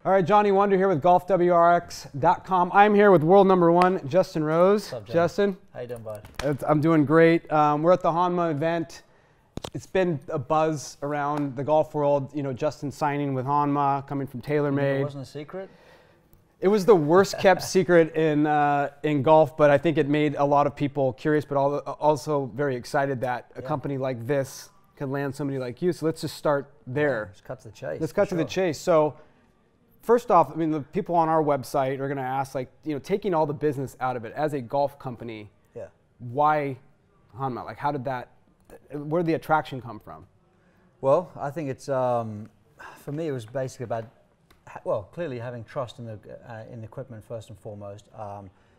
All right, Johnny Wonder here with GolfWRX.com. I'm here with world number one, Justin Rose. What's up, John? Justin? How you doing, bud? I'm doing great. We're at the Honma event. It's been a buzz around the golf world. You know, Justin signing with Honma, coming from TaylorMade. It wasn't a secret? It was the worst kept secret in golf, but I think it made a lot of people curious, but also very excited that a company like this could land somebody like you. So let's just start there. Let's cut to the chase. Let's cut to the chase. So first off, I mean, the people on our website are going to ask, like, you know, taking all the business out of it, as a golf company, why Honma? Like, how did that, where did the attraction come from? Well, I think it's, for me, it was basically about, well, clearly having trust in the equipment first and foremost.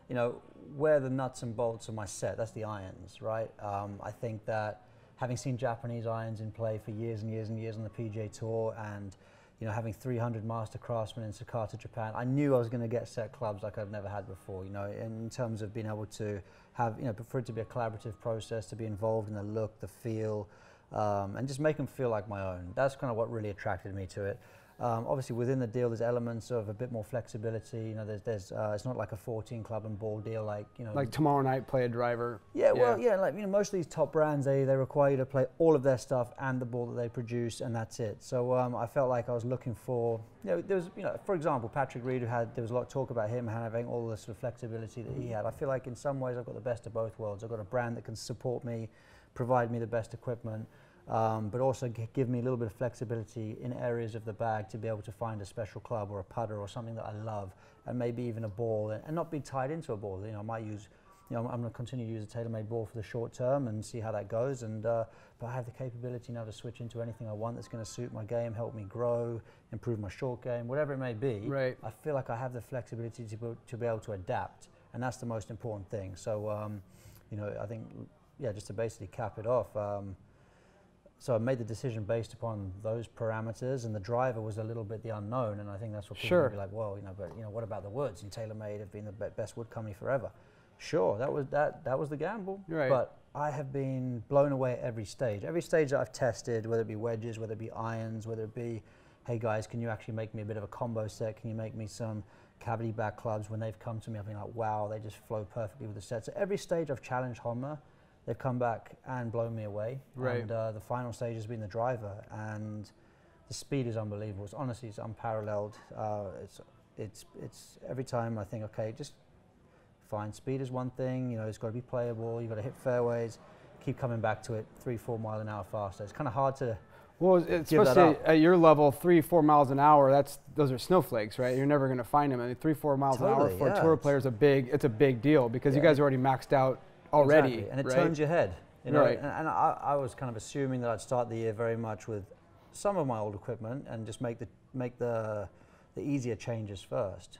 You know, where the nuts and bolts of my set, that's the irons, right? I think that having seen Japanese irons in play for years and years and years on the PGA Tour, and you know, having 300 master craftsmen in Sakata, Japan, I knew I was going to get set clubs like I've never had before, you know, in terms of being able to have, you know, for it to be a collaborative process, to be involved in the look, the feel, and just make them feel like my own. That's kind of what really attracted me to it. Obviously, within the deal, there's elements of a bit more flexibility. You know, there's it's not like a 14 club and ball deal, like, you know, like tomorrow night, play a driver. Yeah, well, yeah, like, you know, most of these top brands, they require you to play all of their stuff and the ball that they produce, and that's it. So I felt like I was looking for, you know, there was, you know, for example, Patrick Reed, there was a lot of talk about him having all the sort of flexibility that he had. I feel like in some ways I've got the best of both worlds. I've got a brand that can support me, provide me the best equipment, but also give me a little bit of flexibility in areas of the bag to be able to find a special club or a putter or something that I love, and maybe even a ball, and not be tied into a ball. You know, I might use, you know, I'm going to continue to use a TaylorMade ball for the short term and see how that goes, and but I have the capability now to switch into anything I want that's going to suit my game, help me grow, improve my short game, whatever it may be. Right. I feel like I have the flexibility to be able to adapt, and that's the most important thing. So, you know, I think, yeah, just to basically cap it off, so I made the decision based upon those parameters, and the driver was a little bit the unknown, and I think that's what people would be like, well, you know, but you know, what about the woods? And TaylorMade have been the best wood company forever. Sure, that was the gamble, right. But I have been blown away at every stage. Every stage that I've tested, whether it be wedges, whether it be irons, whether it be, hey guys, can you actually make me a bit of a combo set? Can you make me some cavity back clubs? When they've come to me, I've been like, wow, they just flow perfectly with the set. So every stage I've challenged Honma. They've come back and blown me away. Right. And the final stage has been the driver, and the speed is unbelievable. It's honestly, it's unparalleled. It's every time I think, okay, just fine. Speed is one thing. You know, it's got to be playable. You've got to hit fairways. Keep coming back to it 3-4 miles an hour faster. It's kind of hard to. Well, especially at your level, 3-4 miles an hour. Those are snowflakes, right? You're never going to find them. I mean, 3-4 miles an hour for a tour player is it's a big deal, because you guys are already maxed out already. Exactly. And it turns your head, you know. Right. And I was kind of assuming that I'd start the year very much with some of my old equipment and just make the easier changes first.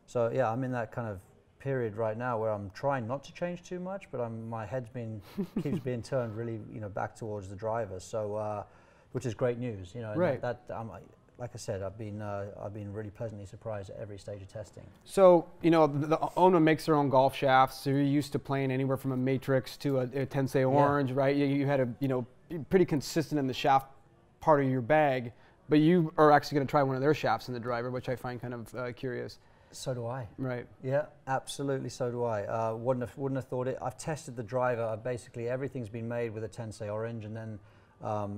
So yeah, I'm in that kind of period right now where I'm trying not to change too much, but my head's keeps being turned really, you know, back towards the driver. So which is great news, you know. Right. Like I said, I've been really pleasantly surprised at every stage of testing. So, you know, the Honma makes their own golf shafts. So you're used to playing anywhere from a Matrix to a Tensei Orange, right? You had pretty consistent in the shaft part of your bag, but you are actually going to try one of their shafts in the driver, which I find kind of curious. So do I. Right. Yeah, absolutely. So do I. Wouldn't have thought it. I've tested the driver. Basically, everything's been made with a Tensei Orange, and then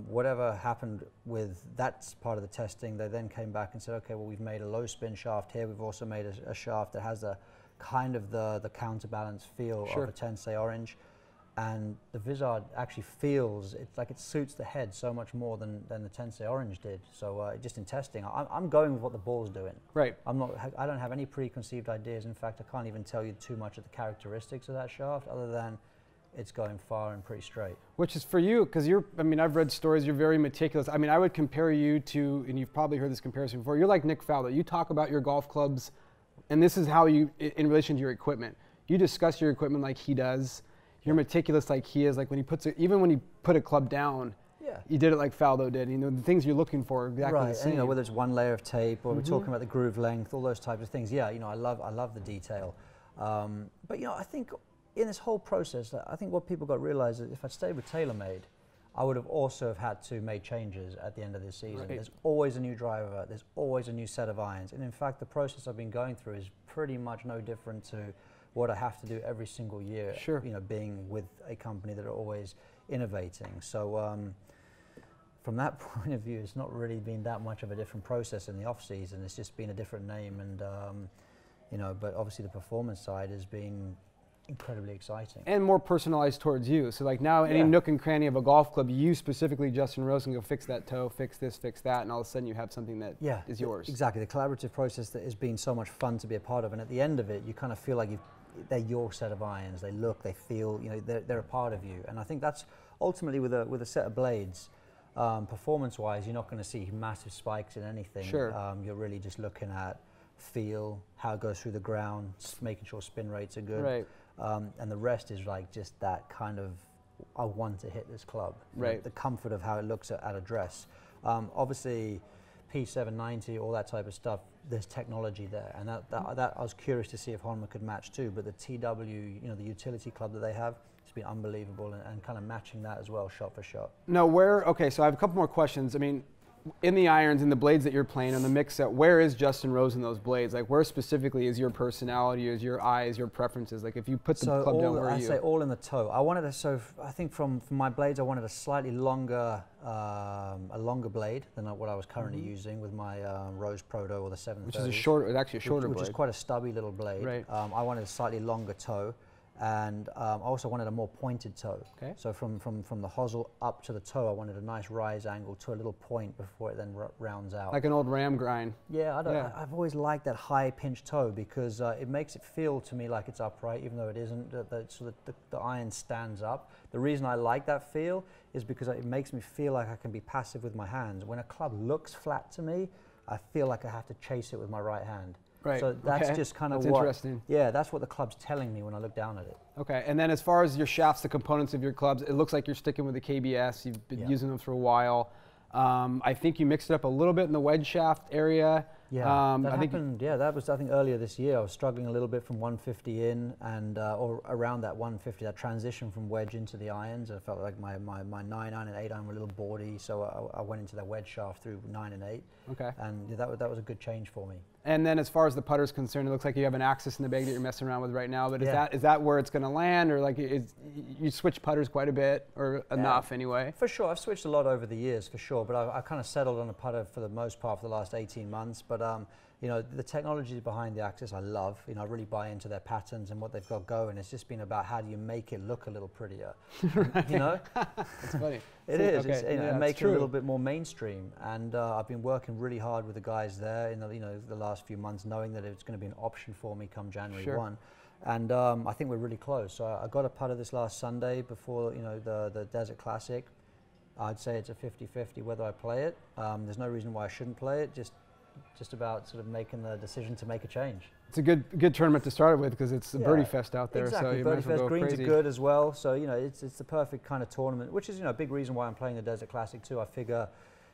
whatever happened with that part of the testing, they then came back and said, okay, well, we've made a low spin shaft here. We've also made a shaft that has a kind of the counterbalance feel of a Tensei Orange. And the Vizard actually feels, it's like it suits the head so much more than the Tensei Orange did. So just in testing, I'm going with what the ball's doing. Right. I don't have any preconceived ideas. In fact, I can't even tell you too much of the characteristics of that shaft, other than it's going far and pretty straight. Which is for you, because I've read stories, you're very meticulous. I mean, I would compare you to, and you've probably heard this comparison before, you're like Nick Faldo. You talk about your golf clubs, and this is how you, in relation to your equipment, you discuss your equipment like he does. You're meticulous like he is. Like when he puts it, even when he put a club down, you did it like Faldo did. You know, the things you're looking for are exactly the same. And, you know, whether it's one layer of tape or we're talking about the groove length, all those types of things. Yeah, you know, I love the detail. But you know, I think in this whole process, I think what people got to realize is if I stayed with TaylorMade, I would have also have had to make changes at the end of this season. Right. There's always a new driver, there's always a new set of irons. And in fact, the process I've been going through is pretty much no different to what I have to do every single year, sure. You know, being with a company that are always innovating. So from that point of view, it's not really been that much of a different process in the off season. It's just been a different name, and you know, but obviously the performance side has been incredibly exciting. And more personalized towards you. So like now any nook and cranny of a golf club, you specifically, Justin Rose, can go fix that toe, fix this, fix that, and all of a sudden you have something that is yours. Exactly, the collaborative process that has been so much fun to be a part of, and at the end of it, you kind of feel like they're your set of irons. They look, they feel, you know, they're a part of you. And I think that's ultimately with a set of blades, performance-wise, you're not going to see massive spikes in anything. Sure. You're really just looking at feel, how it goes through the ground, making sure spin rates are good. Right. And the rest is like just that kind of, I want to hit this club. Right. You know, the comfort of how it looks at address. Obviously, P790, all that type of stuff, there's technology there. And that I was curious to see if Honma could match too, but the TW, you know, the utility club that they have, it's been unbelievable, and kind of matching that as well, shot for shot. No, okay, so I have a couple more questions. I mean, in the irons and the blades that you're playing on the mix set, where is Justin Rose in those blades? Like, where specifically is your personality, is your eyes, your preferences? Like, if you put the club down, where are you? I'd say all in the toe. I wanted I think from my blades, I wanted a slightly longer, blade than what I was currently using with my Rose Proto or the 730. Which is actually a shorter blade. Which is quite a stubby little blade. Right. I wanted a slightly longer toe. And I also wanted a more pointed toe. Okay. So from the hosel up to the toe, I wanted a nice rise angle to a little point before it then rounds out. Like an old ram grind. Yeah, I've always liked that high pinch toe because it makes it feel to me like it's upright, even though it isn't. So the iron stands up. The reason I like that feel is because it makes me feel like I can be passive with my hands. When a club looks flat to me, I feel like I have to chase it with my right hand. Right. So that's just kind of interesting. Yeah, that's what the club's telling me when I look down at it. Okay, and then as far as your shafts, the components of your clubs, it looks like you're sticking with the KBS. You've been using them for a while. I think you mixed it up a little bit in the wedge shaft area. Yeah, that happened. Yeah, that was, I think, earlier this year. I was struggling a little bit from 150 in and or around that 150. That transition from wedge into the irons. I felt like my 9-iron and 8-iron were a little boardy, so I went into that wedge shaft through 9 and 8. Okay. And that was a good change for me. And then as far as the putter is concerned, it looks like you have an Axis in the bag that you're messing around with right now. But is that where it's going to land, or like you switch putters quite a bit, or enough anyway? For sure, I've switched a lot over the years, for sure. But I kind of settled on a putter for the most part for the last 18 months. But you know, the technology behind the Axis I love. You know, I really buy into their patterns and what they've got going. It's just been about how do you make it look a little prettier. You know, it's funny. It is. Okay. It's, make it a little bit more mainstream. And I've been working really hard with the guys there in the last few months, knowing that it's going to be an option for me come January 1. And I think we're really close. So I got a putter this last Sunday before the Desert Classic. I'd say it's a 50-50 whether I play it. There's no reason why I shouldn't play it. Just about sort of making the decision to make a change. It's a good tournament to start it with because it's a birdie fest out there. Exactly, so you birdie might as well fest. go Greens crazy. are good as well. So it's the perfect kind of tournament, which is a big reason why I'm playing the Desert Classic too. I figure,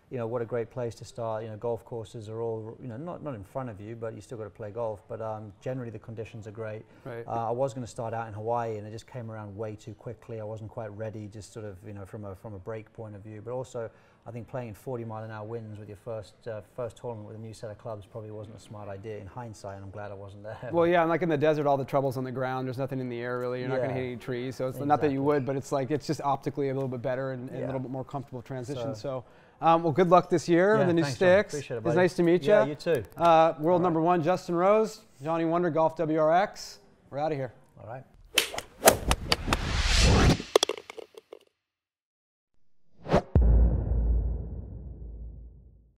what a great place to start. Golf courses are all not in front of you, but you still got to play golf. But generally the conditions are great. Right. I was going to start out in Hawaii, and it just came around way too quickly. I wasn't quite ready, just sort of from a break point of view. But also, I think playing 40-mile-an-hour winds with your first tournament with a new set of clubs probably wasn't a smart idea in hindsight, and I'm glad I wasn't there. Well, yeah, and like in the desert, all the trouble's on the ground. There's nothing in the air really. You're not going to hit any trees, so it's not that you would, but it's like it's just optically a little bit better and a little bit more comfortable transition. So well, good luck this year with the new sticks. Appreciate it, It's buddy. nice to meet you. Yeah, you too. World number 1, Justin Rose, Johnny Wunder, Golf WRX. We're out of here. All right.